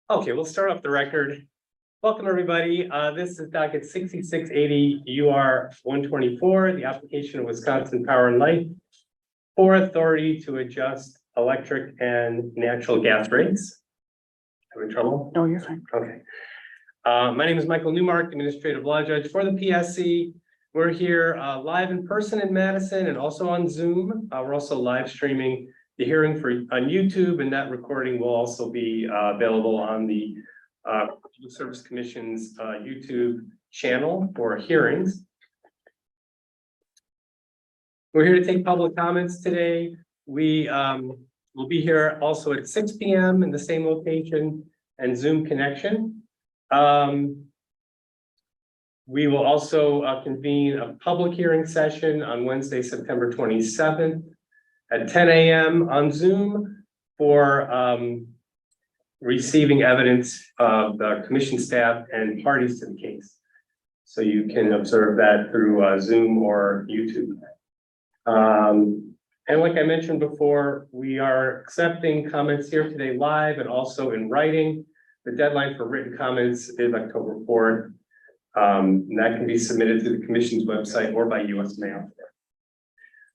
Okay, we'll start off the record. Welcome, everybody. This is docket 6680 UR 124, the application of Wisconsin Power and Light for authority to adjust electric and natural gas rates. Having trouble? No, you're fine. Okay. My name is Michael Newmark, Administrative Law Judge for the PSC. We're here live in person in Madison and also on Zoom. We're also live streaming the hearing on YouTube, and that recording will also be available on the Public Service Commission's YouTube channel for hearings. We're here to take public comments today. We will be here also at 6 p.m. in the same location and Zoom connection. We will also convene a public hearing session on Wednesday, September 27th at 10 a.m. on Zoom for receiving evidence of the commission staff and parties to the case. So you can observe that through Zoom or YouTube. And like I mentioned before, we are accepting comments here today live and also in writing. The deadline for written comments is October 4th. And that can be submitted to the commission's website or by US mail.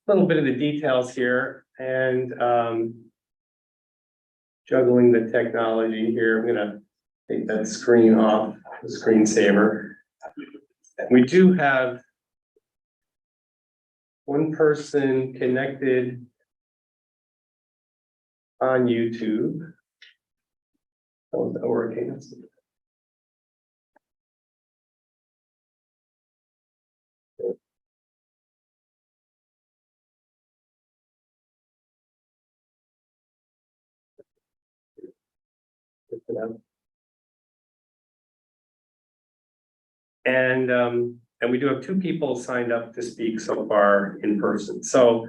A little bit of the details here and juggling the technology here. I'm gonna take that screen off, the screensaver. We do have one person connected on YouTube. Oh, that working? And we do have two people signed up to speak so far in person. So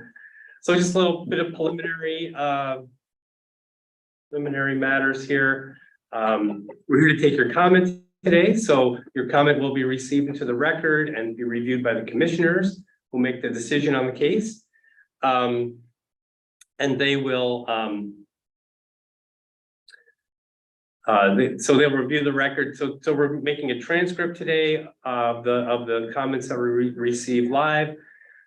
just a little bit of preliminary matters here. We're here to take your comments today. So your comment will be received into the record and be reviewed by the commissioners who make the decision on the case. And they will so they'll review the record. So we're making a transcript today of the comments that we received live.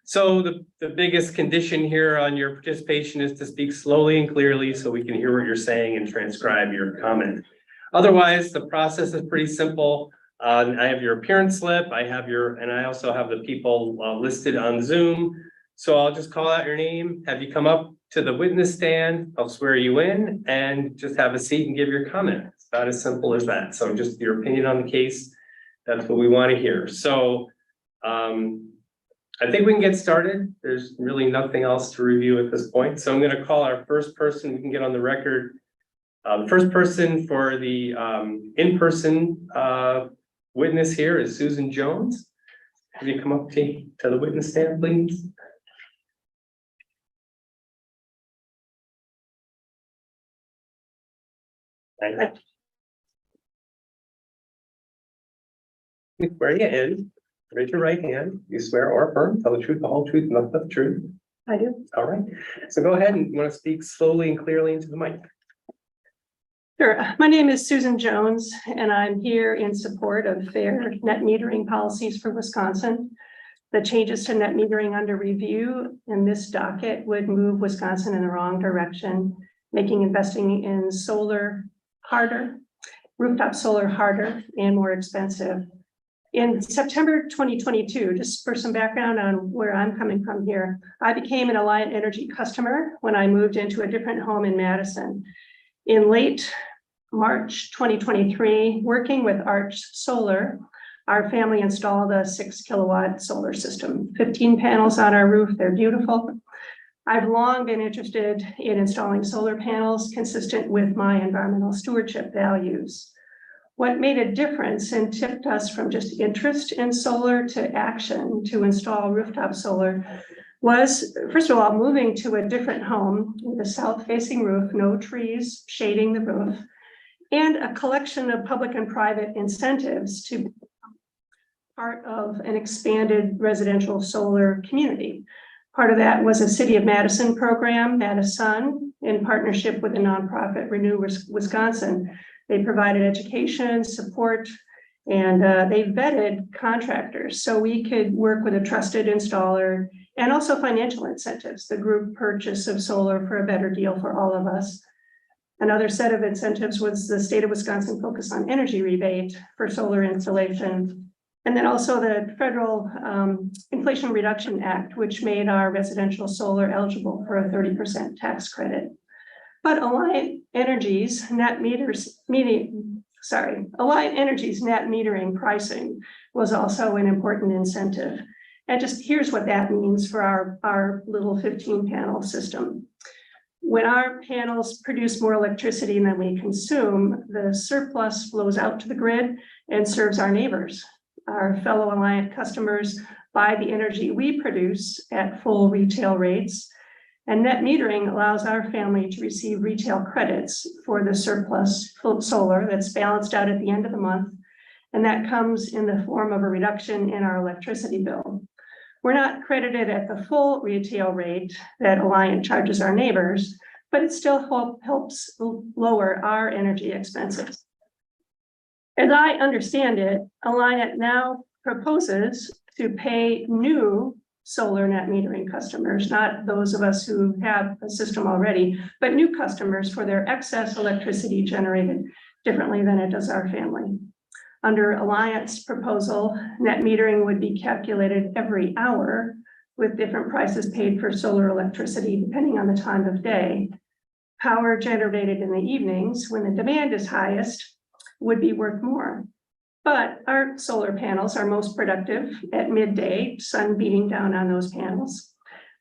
So the biggest condition here on your participation is to speak slowly and clearly so we can hear what you're saying and transcribe your comment. Otherwise, the process is pretty simple. I have your appearance slip. And I also have the people listed on Zoom. So I'll just call out your name, have you come up to the witness stand, I'll swear you in, and just have a seat and give your comment. It's about as simple as that. So just your opinion on the case, that's what we want to hear. So I think we can get started. There's really nothing else to review at this point. So I'm going to call our first person we can get on the record. The first person for the in-person witness here is Susan Jones. Can you come up to the witness stand, please? We swear you in. Raise your right hand. You swear or affirm, tell the truth, the whole truth, and nothing but the truth. I do. All right. So go ahead and you want to speak slowly and clearly into the mic. Sure. My name is Susan Jones, and I'm here in support of fair net metering policies for Wisconsin. The changes to net metering under review in this docket would move Wisconsin in the wrong direction, making investing in solar harder, rooftop solar harder and more expensive. In September 2022, just for some background on where I'm coming from here, I became an Alliant Energy customer when I moved into a different home in Madison. In late March 2023, working with Arch Solar, our family installed a 6 kilowatt solar system, 15 panels on our roof. They're beautiful. I've long been interested in installing solar panels consistent with my environmental stewardship values. What made a difference and tipped us from just interest in solar to action to install rooftop solar was, first of all, moving to a different home with a south-facing roof, no trees shading the roof, and a collection of public and private incentives to be part of an expanded residential solar community. Part of that was a City of Madison program, Madison, in partnership with the nonprofit Renew Wisconsin, They provided education, support, and they vetted contractors so we could work with a trusted installer and also financial incentives, the group purchase of solar for a better deal for all of us. Another set of incentives was the state of Wisconsin focus on energy rebate for solar installation. And then also the federal Inflation Reduction Act, which made our residential solar eligible for a 30% tax credit. But Alliant Energy's net metering pricing was also an important incentive. And just here's what that means for our little 15 panel system. When our panels produce more electricity than we consume, the surplus flows out to the grid and serves our neighbors. Our fellow Alliant customers buy the energy we produce at full retail rates, and net metering allows our family to receive retail credits for the surplus solar that's balanced out at the end of the month, and that comes in the form of a reduction in our electricity bill. We're not credited at the full retail rate that Alliant charges our neighbors, but it still helps lower our energy expenses. As I understand it, Alliant now proposes to pay new solar net metering customers, not those of us who have a system already, but new customers for their excess electricity generated differently than it does our family. Under Alliant's proposal, net metering would be calculated every hour with different prices paid for solar electricity depending on the time of day. Power generated in the evenings when the demand is highest would be worth more. But our solar panels are most productive at midday, sun beating down on those panels.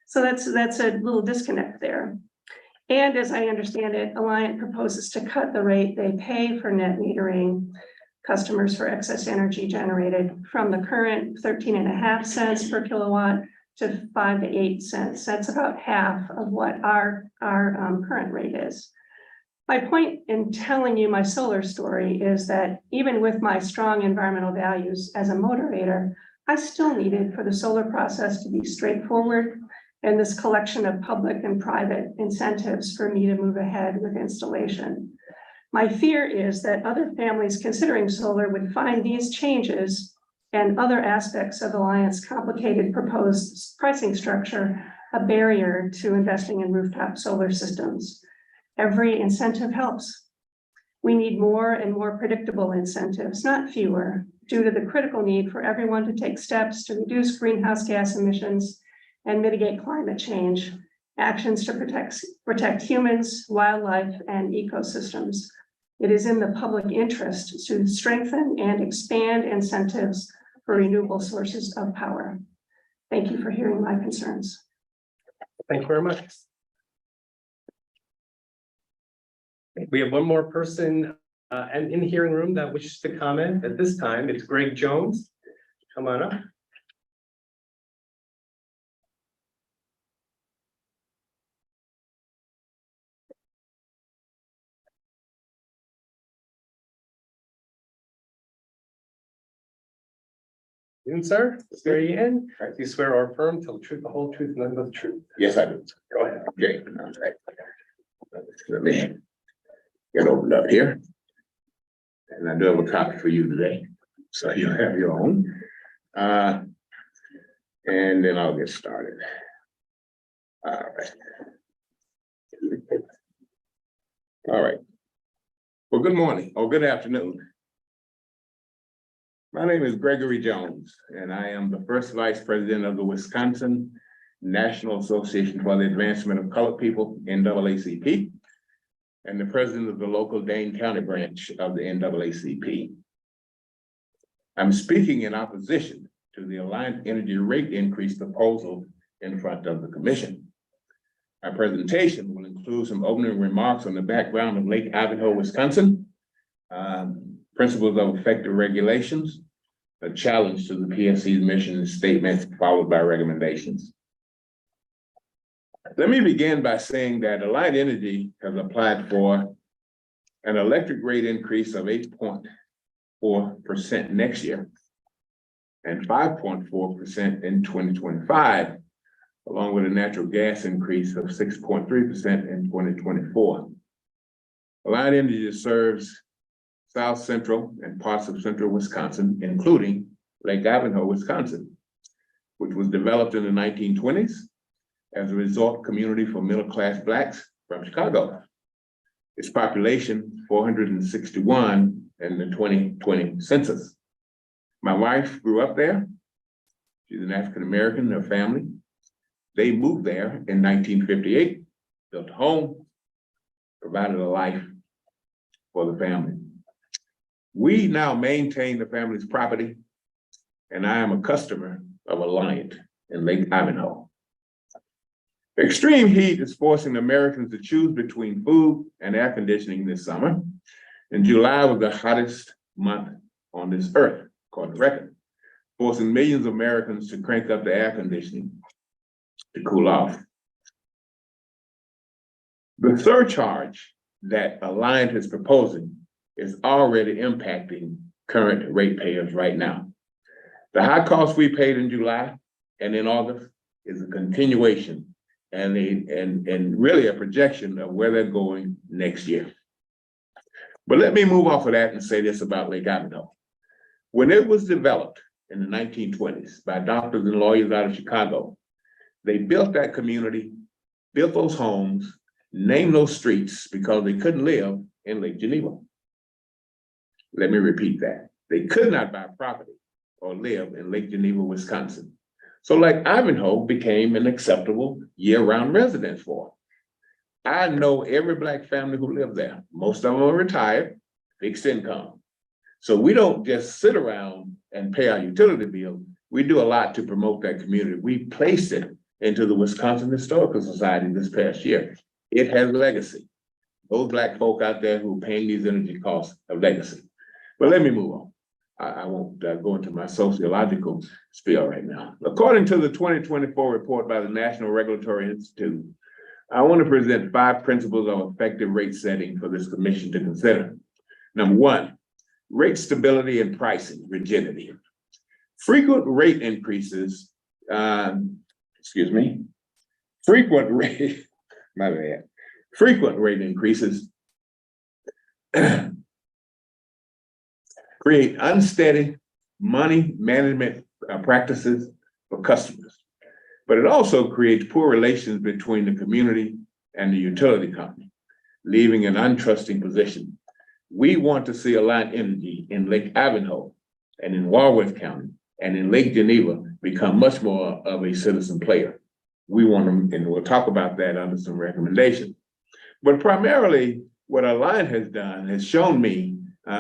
So that's a little disconnect there. And as I understand it, Alliant proposes to cut the rate they pay for net metering customers for excess energy generated from the current 13.5 cents per kilowatt to 5 to 8 cents. That's about half of what our current rate is. My point in telling you my solar story is that even with my strong environmental values as a motivator, I still needed for the solar process to be straightforward and this collection of public and private incentives for me to move ahead with installation. My fear is that other families considering solar would find these changes and other aspects of Alliant's complicated proposed pricing structure a barrier to investing in rooftop solar systems. Every incentive helps. We need more and more predictable incentives, not fewer, due to the critical need for everyone to take steps to reduce greenhouse gas emissions and mitigate climate change, actions to protect humans, wildlife, and ecosystems. It is in the public interest to strengthen and expand incentives for renewable sources of power. Thank you for hearing my concerns. Thank you very much. We have one more person in the hearing room that wishes to comment at this time. It's Greg Jones. Come on up. Sir, swear you in. Do you swear or affirm to tell the truth, the whole truth, and nothing but the truth? Yes, I do. Go ahead. Okay, all right. Let me get opened up here. And I do have a copy for you today, so you'll have your own. And then I'll get started. All right. All right. Well, good morning or good afternoon. My name is Gregory Jones, and I am the first vice president of the Wisconsin National Association for the Advancement of Colored People, NAACP, and the president of the local Dane County branch of the NAACP. I'm speaking in opposition to the Alliant Energy rate increase proposal in front of the commission. My presentation will include some opening remarks on the background of Lake Ivanhoe, Wisconsin, principles of effective regulations, a challenge to the PSC's mission and statement, followed by recommendations. Let me begin by saying that Alliant Energy has applied for an electric rate increase of 8.4% next year and 5.4% in 2025, along with a natural gas increase of 6.3% in 2024. Alliant Energy serves South Central, and parts of central Wisconsin, including Lake Ivanhoe, Wisconsin, which was developed in the 1920s as a resort community for middle-class Blacks from Chicago. Its population, 461 in the 2020 census. My wife grew up there. She's an African-American, her family. They moved there in 1958, built a home, provided a life for the family. We now maintain the family's property, and I am a customer of Alliant in Lake Ivanhoe. Extreme heat is forcing Americans to choose between food and air conditioning this summer. And July was the hottest month on this earth, according to record, forcing millions of Americans to crank up the air conditioning to cool off. The surcharge that Alliant is proposing is already impacting current ratepayers right now. The high cost we paid in July and in August is a continuation and really a projection of where they're going next year. But let me move off of that and say this about Lake Ivanhoe. When it was developed in the 1920s by doctors and lawyers out of Chicago, they built that community, built those homes, named those streets because they couldn't live in Lake Geneva. Let me repeat that. They could not buy property or live in Lake Geneva, Wisconsin. So Lake Ivanhoe became an acceptable year-round residence for them. I know every Black family who lived there. Most of them are retired, fixed income. So we don't just sit around and pay our utility bill. We do a lot to promote that community. We placed it into the Wisconsin Historical Society this past year. It has legacy. Those Black folk out there who are paying these energy costs have legacy. But let me move on. I won't go into my sociological spiel right now. According to the 2024 report by the National Regulatory Institute, I want to present 5 principles of effective rate setting for this commission to consider. Number 1, rate stability and pricing rigidity. Frequent rate increases, frequent rate increases create unsteady money management practices for customers. But it also creates poor relations between the community and the utility company, leaving an untrusting position. We want to see Alliant Energy in Lake Ivanhoe and in Walworth County and in Lake Geneva become much more of a citizen player. We want them, and we'll talk about that under some recommendations. But primarily, what Alliant has done has shown me,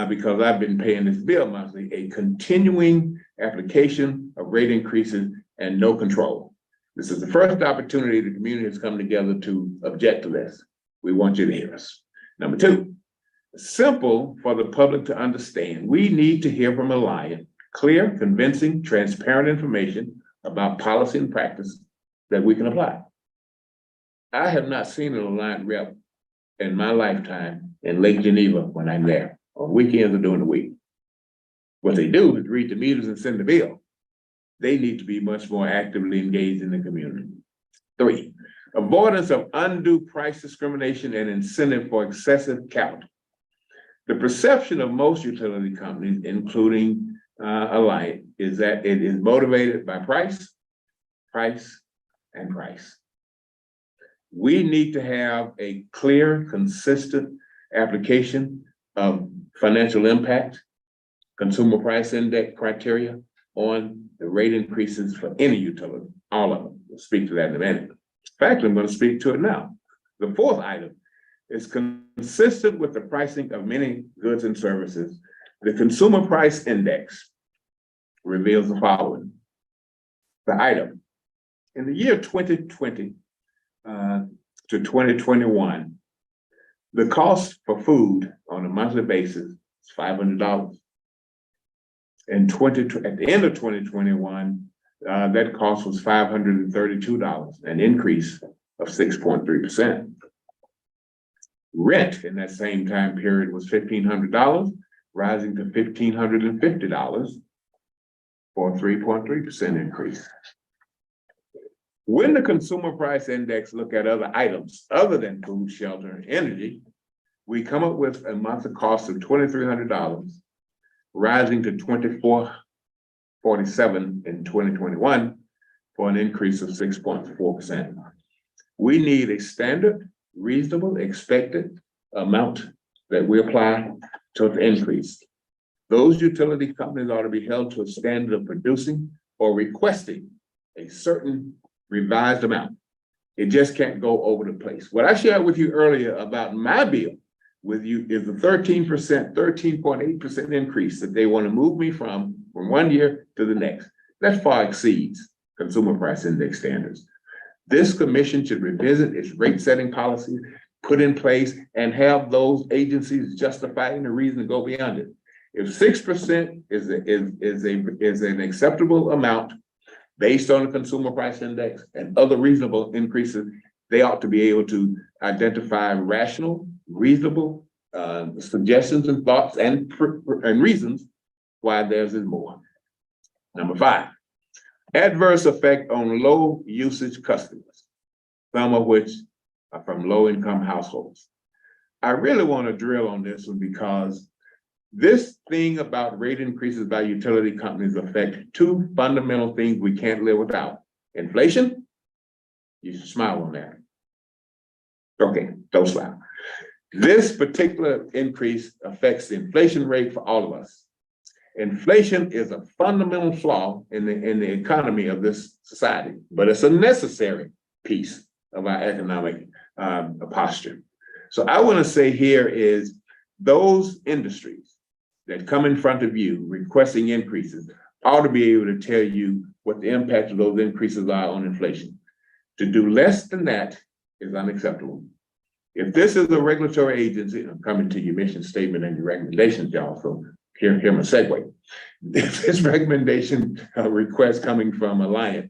because I've been paying this bill monthly, a continuing application of rate increases and no control. This is the first opportunity the community has come together to object to this. We want you to hear us. Number 2, simple for the public to understand. We need to hear from Alliant clear, convincing, transparent information about policy and practice that we can apply. I have not seen an Alliant rep in my lifetime in Lake Geneva when I'm there, on weekends or during the week. What they do is read the meters and send the bill. They need to be much more actively engaged in the community. 3, avoidance of undue price discrimination and incentive for excessive capital. The perception of most utility companies, including Alliant, is that it is motivated by price, and price. We need to have a clear, consistent application of financial impact, consumer price index criteria on the rate increases for any utility, all of them. We'll speak to that in a minute. In fact, I'm going to speak to it now. The 4th item is consistent with the pricing of many goods and services. The consumer price index reveals the following. The item, in the year 2020 to 2021, the cost for food on a monthly basis is $500. At the end of 2021, that cost was $532, an increase of 6.3%. Rent in that same time period was $1,500, rising to $1,550 for a 3.3% increase. When the consumer price index look at other items other than food, shelter, and energy, we come up with a monthly cost of $2,300, rising to $2,447 in 2021 for an increase of 6.4%. We need a standard, reasonable, expected amount that we apply to the increase. Those utility companies ought to be held to a standard of producing or requesting a certain revised amount. It just can't go over the place. What I shared with you earlier about my bill with you is the 13.8% increase that they want to move me from 1 year to the next. That far exceeds consumer price index standards. This commission should revisit its rate setting policy, put in place, and have those agencies justifying the reason to go beyond it. If 6% is an acceptable amount based on the consumer price index and other reasonable increases, they ought to be able to identify rational, reasonable suggestions and thoughts and reasons why theirs is more. Number 5, adverse effect on low usage customers, some of which are from low income households. I really want to drill on this one because this thing about rate increases by utility companies affect 2 fundamental things we can't live without. Inflation, you should smile on that. Okay, don't smile. This particular increase affects the inflation rate for all of us. Inflation is a fundamental flaw in the economy of this society, but it's a necessary piece of our economic posture. So I want to say here is those industries that come in front of you requesting increases ought to be able to tell you what the impact of those increases are on inflation. To do less than that is unacceptable. If this is a regulatory agency, I'm coming to your mission statement and your recommendations, y'all, so here my segue. If this recommendation request coming from Alliant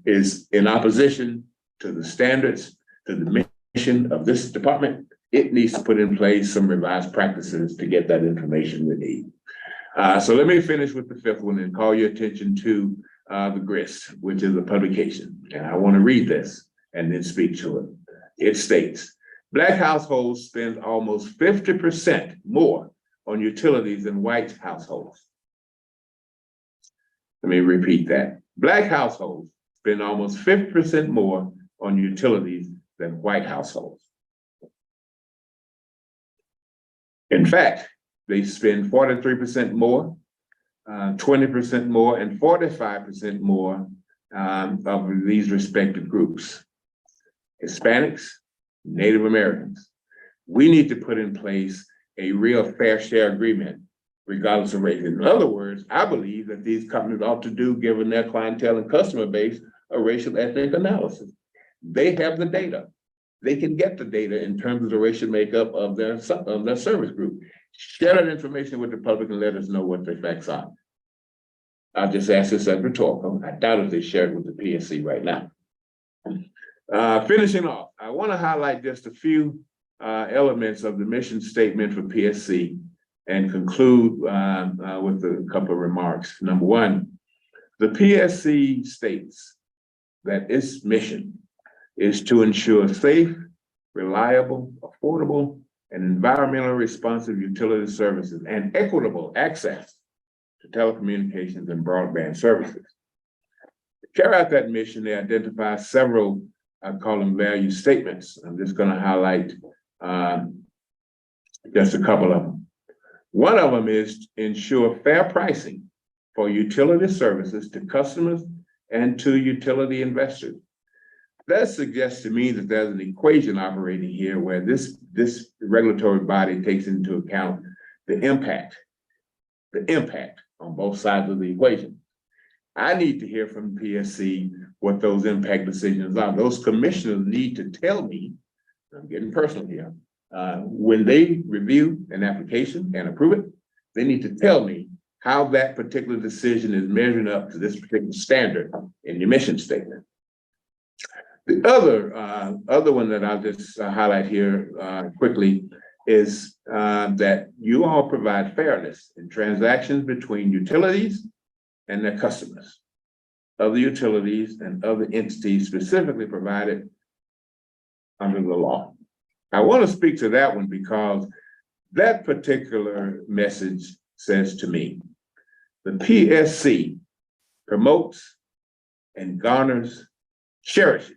is in opposition to the standards, to the mission of this department, it needs to put in place some revised practices to get that information we need. So let me finish with the 5th one and call your attention to the GRIS, which is a publication. And I want to read this and then speak to it. It states, Black households spend almost 50% more on utilities than white households. Let me repeat that. Black households spend almost 50% more on utilities than white households. In fact, they spend 43% more, 20% more, and 45% more of these respective groups. Hispanics, Native Americans. We need to put in place a real fair share agreement, regardless of race. In other words, I believe that these companies ought to do, given their clientele and customer base, a racial ethnic analysis. They have the data. They can get the data in terms of the racial makeup of their service group. Share that information with the public and let us know what the facts are. I'll just ask this as rhetorical. I doubt if they share it with the PSC right now. Finishing off, I want to highlight just a few elements of the mission statement for PSC and conclude with a couple of remarks. Number 1, the PSC states that its mission is to ensure safe, reliable, affordable, and environmentally responsive utility services and equitable access to telecommunications and broadband services. To carry out that mission, they identify several, I call them value statements. I'm just going to highlight just a couple of them. One of them is to ensure fair pricing for utility services to customers and to utility investors. That suggests to me that there's an equation operating here where this regulatory body takes into account the impact on both sides of the equation. I need to hear from PSC what those impact decisions are. Those commissioners need to tell me, I'm getting personal here, when they review an application and approve it, they need to tell me how that particular decision is measuring up to this particular standard in your mission statement. The other one that I'll just highlight here quickly is that you all provide fairness in transactions between utilities and their customers. Other utilities and other entities specifically provided under the law. I want to speak to that one because that particular message says to me, the PSC promotes and garners, cherishes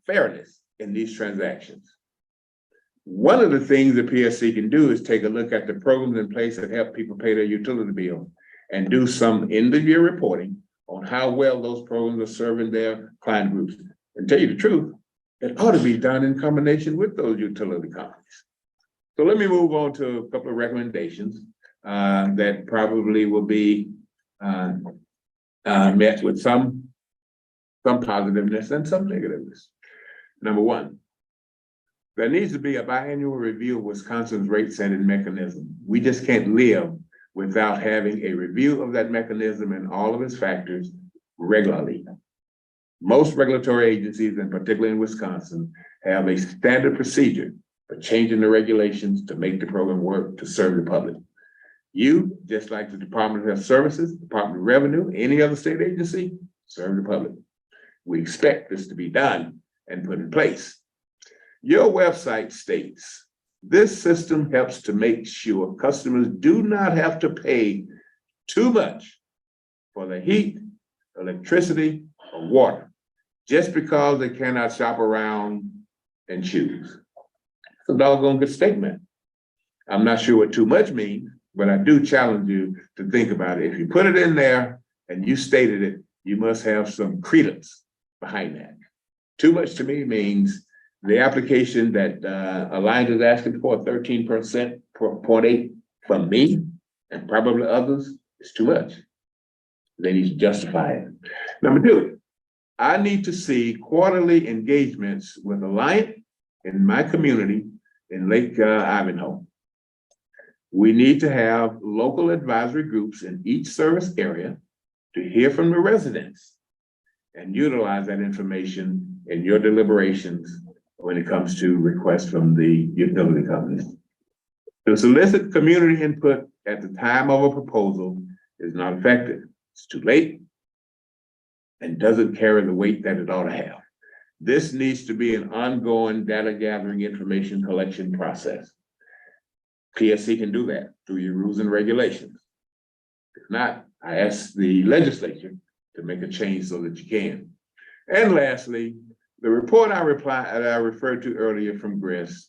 fairness in these transactions. One of the things the PSC can do is take a look at the programs in place that help people pay their utility bill and do some end-of-year reporting on how well those programs are serving their client groups. And tell you the truth, it ought to be done in combination with those utility companies. So let me move on to a couple of recommendations that probably will be met with some positiveness and some negativeness. Number one, there needs to be a biannual review of Wisconsin's rate setting mechanism. We just can't live without having a review of that mechanism and all of its factors regularly. Most regulatory agencies, and particularly in Wisconsin, have a standard procedure for changing the regulations to make the program work to serve the public. You, just like the Department of Health Services, Department of Revenue, any other state agency, serve the public. We expect this to be done and put in place. Your website states, this system helps to make sure customers do not have to pay too much for the heat, electricity, or water, just because they cannot shop around and choose. It's a doggone good statement. I'm not sure what too much means, but I do challenge you to think about it. If you put it in there and you stated it, you must have some credence behind that. Too much to me means the application that Alliance is asking for 13.8 from me and probably others is too much. They need to justify it. Number two, I need to see quarterly engagements with Alliance in my community in Lake Ivanhoe. We need to have local advisory groups in each service area to hear from the residents and utilize that information in your deliberations when it comes to requests from the utility companies. To solicit community input at the time of a proposal is not effective. It's too late and doesn't carry the weight that it ought to have. This needs to be an ongoing data gathering information collection process. PSC can do that through your rules and regulations. If not, I ask the legislature to make a change so that you can. And lastly, the report I referred to earlier from Gris,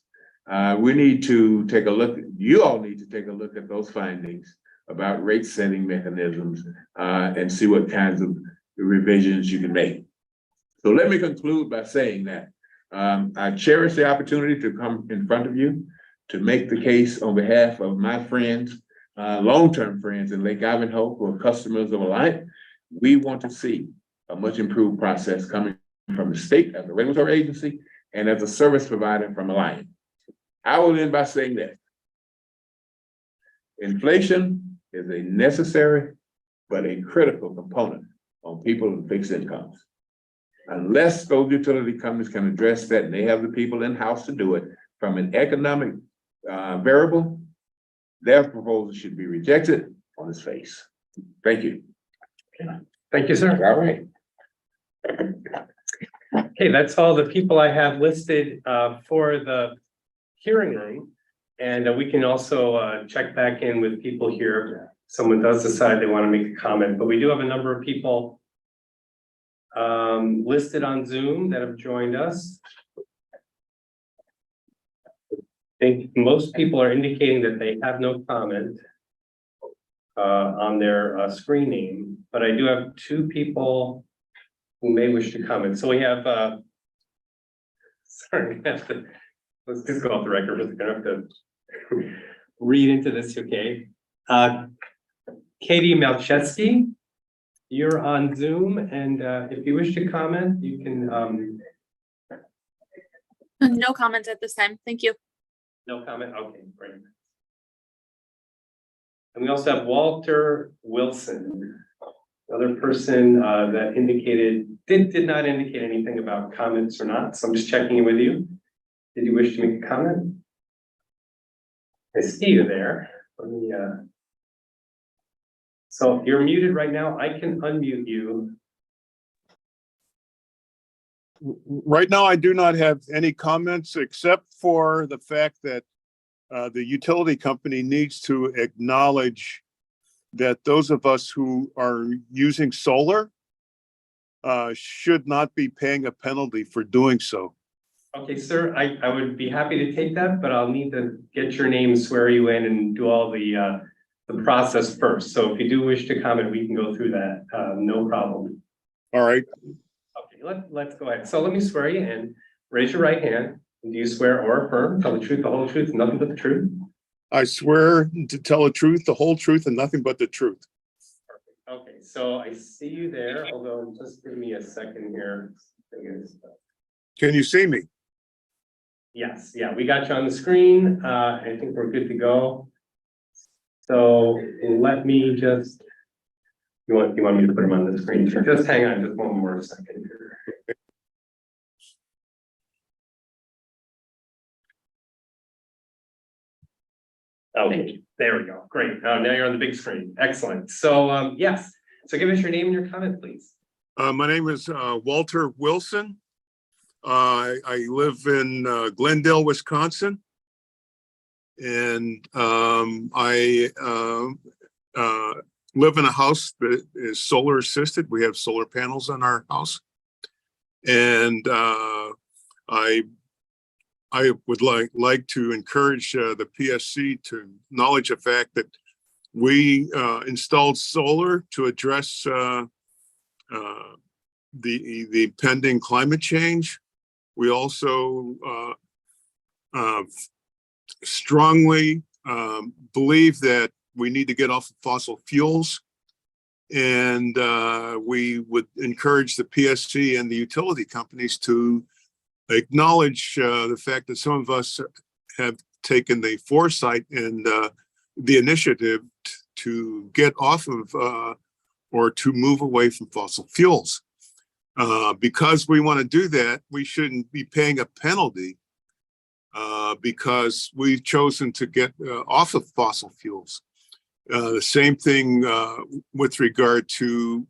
we need to take a look, you all need to take a look at those findings about rate setting mechanisms and see what kinds of revisions you can make. So let me conclude by saying that I cherish the opportunity to come in front of you to make the case on behalf of my friends, long-term friends in Lake Ivanhoe who are customers of Alliance. We want to see a much improved process coming from the state as a regulatory agency and as a service provider from Alliance. I will end by saying that inflation is a necessary but a critical component on people with fixed incomes. Unless those utility companies can address that and they have the people in-house to do it from an economic variable, their proposal should be rejected on its face. Thank you. Thank you, sir. All right. Okay, that's all the people I have listed for the hearing room. And we can also check back in with people here. If someone does decide they want to make a comment, but we do have a number of people listed on Zoom that have joined us. I think most people are indicating that they have no comment on their screen name, but I do have two people who may wish to comment. So we have, sorry, let's just go off the record. I'm gonna have to read into this, okay? Katie Malcheski, you're on Zoom, and if you wish to comment, you can. No comment at this time. Thank you. No comment. Okay, great. And we also have Walter Wilson, another person that did not indicate anything about comments or not. So I'm just checking in with you. Did you wish to make a comment? I see you there. Let me. So you're muted right now. I can unmute you. Right now, I do not have any comments except for the fact that the utility company needs to acknowledge that those of us who are using solar should not be paying a penalty for doing so. Okay, sir, I would be happy to take that, but I'll need to get your name, swear you in, and do all the process first. So if you do wish to comment, we can go through that, no problem. All right. Okay, let's go ahead. So let me swear you in. Raise your right hand. Do you swear or affirm, tell the truth, the whole truth, and nothing but the truth? I swear to tell the truth, the whole truth, and nothing but the truth. Okay, so I see you there, although just give me a second here. Can you see me? Yes, yeah, we got you on the screen. I think we're good to go. So let me just, you want me to put them on the screen? Just hang on just one more second here. Okay, there we go. Great. Now you're on the big screen. Excellent. So yes, so give us your name and your comment, please. My name is Walter Wilson. I live in Glendale, Wisconsin. And I live in a house that is solar assisted. We have solar panels on our house. And I would like to encourage the PSC to acknowledge the fact that we installed solar to address the pending climate change. We also strongly believe that we need to get off of fossil fuels. And we would encourage the PSC and the utility companies to acknowledge the fact that some of us have taken the foresight and the initiative to get off of or to move away from fossil fuels. Because we want to do that, we shouldn't be paying a penalty because we've chosen to get off of fossil fuels. The same thing with regard to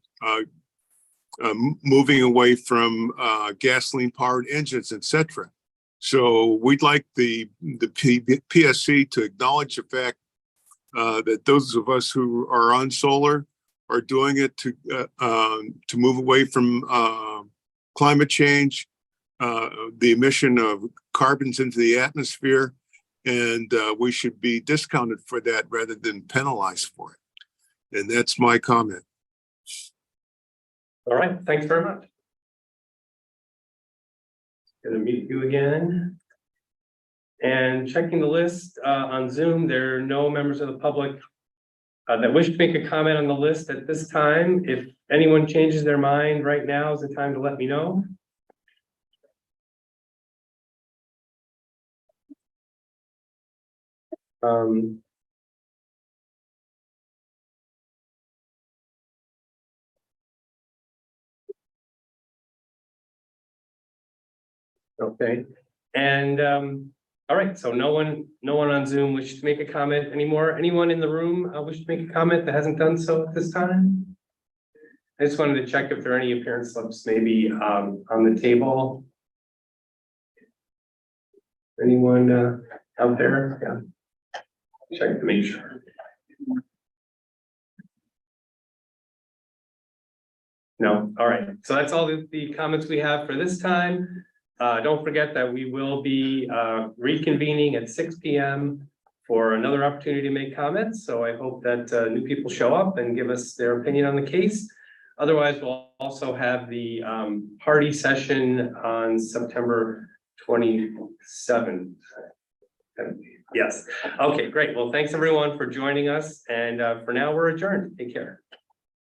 moving away from gasoline-powered engines, etc. So we'd like the PSC to acknowledge the fact that those of us who are on solar are doing it to move away from climate change, the emission of carbons into the atmosphere, and we should be discounted for that rather than penalized for it. And that's my comment. All right, thanks very much. Good to meet you again. And checking the list on Zoom, there are no members of the public that wish to make a comment on the list at this time. If anyone changes their mind right now is the time to let me know. Okay, and all right, so no one on Zoom wishes to make a comment anymore. Anyone in the room wish to make a comment that hasn't done so at this time? I just wanted to check if there are any appearance slips maybe on the table. Anyone out there? Yeah. Check to make sure. No, all right. So that's all the comments we have for this time. Don't forget that we will be reconvening at 6 p.m. for another opportunity to make comments. So I hope that new people show up and give us their opinion on the case. Otherwise, we'll also have the party session on September 27th. Yes. Okay, great. Well, thanks everyone for joining us. And for now, we're adjourned. Take care.